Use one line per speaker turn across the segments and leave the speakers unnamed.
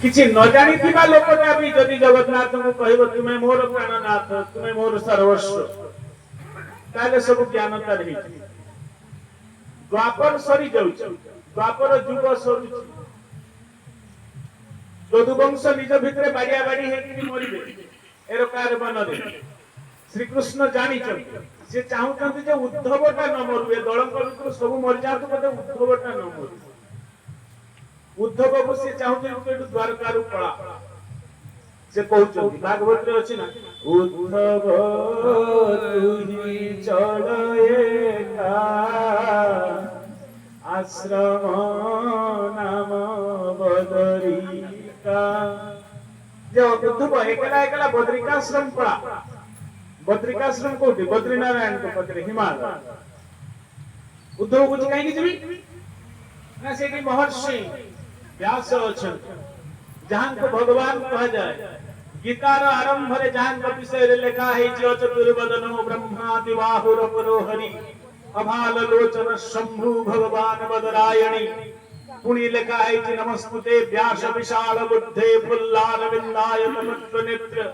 किसी न जानी थिबा लोकटा भी जदि जगन्नाथ को कहबो तुमे मोर प्राणनाथ तुमे मोर सर्वस्व ताले सब ज्ञान तार हे द्वापर सरी जाउछ द्वापर जुग सरुछ यदुवंश निज भितरे बाड़िया बाड़ी हेकि मरिबे एरो कार बनरे श्री कृष्ण जानि छथि से चाहुचंती जे उद्धवटा न मरुए दळंक भितर सब मरि जातु बटे उद्धवटा न मरु उद्धव को से चाहुचे कि द्वारका रु पळा से कहउछथि भागवत रे अछि ना उद्धव तुही चढ़एका आश्रम नाम बदरिका जो उद्धव एकला एकला बद्रिकाश्रम पळा बद्रिकाश्रम कोठी बद्रीनारायण को पत्रे हिमालय उद्धव को कहीं जीवी ना से महर्षि व्यास अछन जहां को भगवान कहा जाए गीतार आरंभ रे जहां को विषय रे लिखा है जो चतुर्वदनो ब्रह्मा दिवाहुर परो हरि अभाल लोचन शंभु भगवान बदरायणी पुणी लिखा है कि नमस्ते व्यास विशाल बुद्धे फुल्लार विंदाय तमत्व नेत्र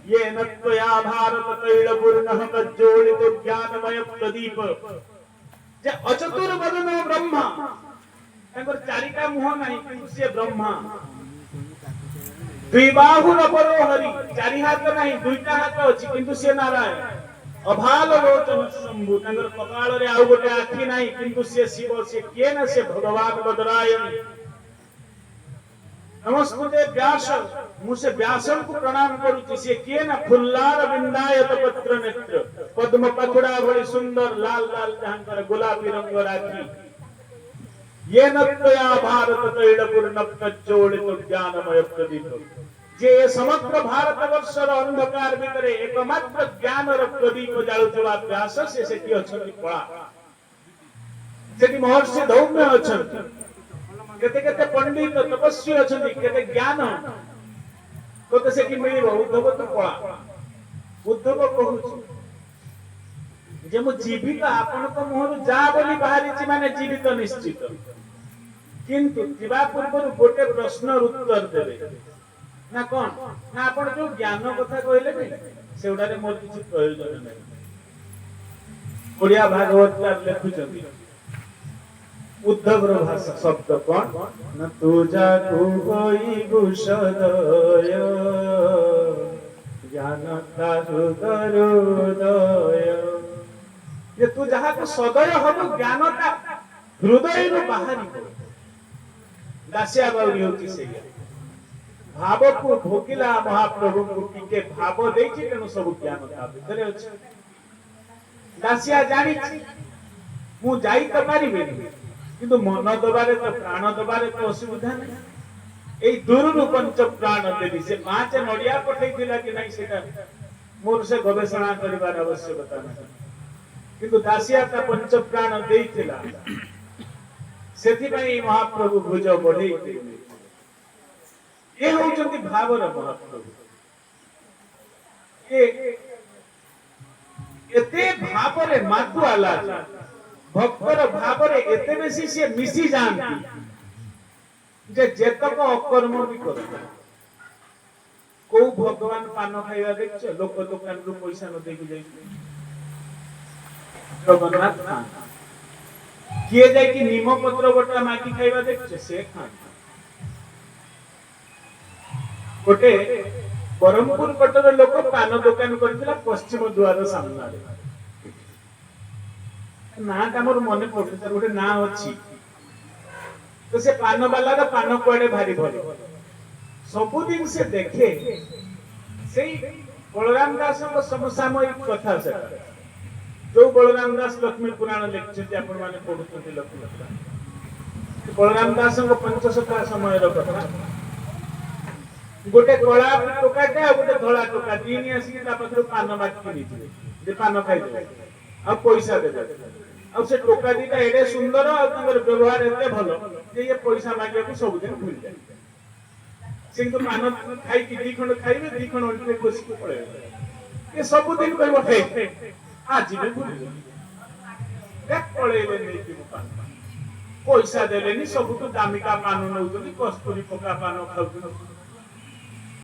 ये नत्वया भारत तैल पूर्णः कज्जोलित ज्ञानमय प्रदीप जे अचतुर वदनो ब्रह्मा तंकर चारिटा मुह नाही कि से ब्रह्मा द्विबाहु अपरो हरि चारि हाथ नाही दुईटा हाथ अछि किंतु से नारायण अभाल लोचन शंभु तंकर कपाल रे आउ गोटे आखि नाही किंतु से शिव से के न से भगवान बदरायण नमस्ते व्यास मुझे व्यासन को प्रणाम करूची से के न फुल्लार बिंदायत पत्र नेत्र पद्म पखुड़ा भली सुंदर लाल लाल जहांकर गुलाबी रंग राखी ये नत्वया भारत तैलपूर्ण प्रज्वलित ज्ञानमय प्रदीप जे समग्र भारतवर्षर अंधकार भितरे एकमात्र ज्ञानर प्रदीप जाळुथबा व्यास से सेठी अछंती पळा सेठी महर्षि धौम्य अछंती केते केते पंडित तपस्वी अछंती केते ज्ञान कोते सेठी मिलिबो उद्धव तो पळा उद्धव कहूची जे मु जीवित आपण को मोहरु जा बोली बाहरिची माने जीवित निश्चित किंतु जीवा पूर्व गोटे प्रश्न उत्तर देबे ना कोन ना आपण जो ज्ञान कथा कहले नै सेउडारे मोर किछि प्रयोजन नै ओडिया भागवत का लेखुचंती उद्धव भाषा शब्द कोन न तुजा को कोई गुषदय ज्ञान का हृदय ये तू जहा को सदय हबो ज्ञानटा हृदय रो बाहरी दासिया बाउरी होती से भाव को भोगिला महाप्रभु को टिके भाव देछि तेनु सब ज्ञान ता भितरे अछि दासिया जानि मु जाई त पारिबे किंतु मन दबारे तो प्राण दबारे तो असुविधा नै एई दूरनु पंच प्राण देबी से पांच नडिया पठैथिला कि नै सेटा मोर से गवेषणा करिवार आवश्यकता नै किंतु दासिया ता पंच प्राण देइथिला सेथि पई महाप्रभु भुज बढ़ई ए होचंती भावर महाप्रभु ए एते भावरे मातुआला भक्तर भावरे एते बेसी से मिसी जानती जे जेतक अकर्म भी करता को भगवान पान खाइबा देखछ लोक दुकान रु पैसा न देके जाई जगन्नाथ खान किए जाय कि नीम पत्र गोटा माटी खाइबा देखछ से खान गोटे बरमपुर पटर लोक पान दुकान करथिला पश्चिम द्वार सामना रे ना हमर मने पड़े गोटे ना अछि तो से पान वाला रा पान कोडे भारी भरी सब दिन से देखे सेई बलराम दास को समसामयिक कथा से जो बलराम दास लक्ष्मी पुराण लिखते आपण माने पढुछथि लक्ष्मी बलराम दास को पंचसखा समय रो कथा गोटे कला टोकाटे आ गोटे धला टोका तीन आसी ता पत्र पान माटी नीचे जे पान खाइ दे आ पैसा दे आ से टोका दीटा एडे सुंदर आ तंगर व्यवहार एते भलो जे ये पैसा मागे को सब दिन भूल जाय सिंह पान खाइ कि दी खंड खाइबे दी खंड ओंटे खुशी को पड़े ये सब दिन कहबो ठीक आज भी भूल देख पळेले नै कि पान पैसा देलेनी सबुठु दामिका पान नौचନ୍ତି कस्तूरी पका पान खाउछନ୍ତି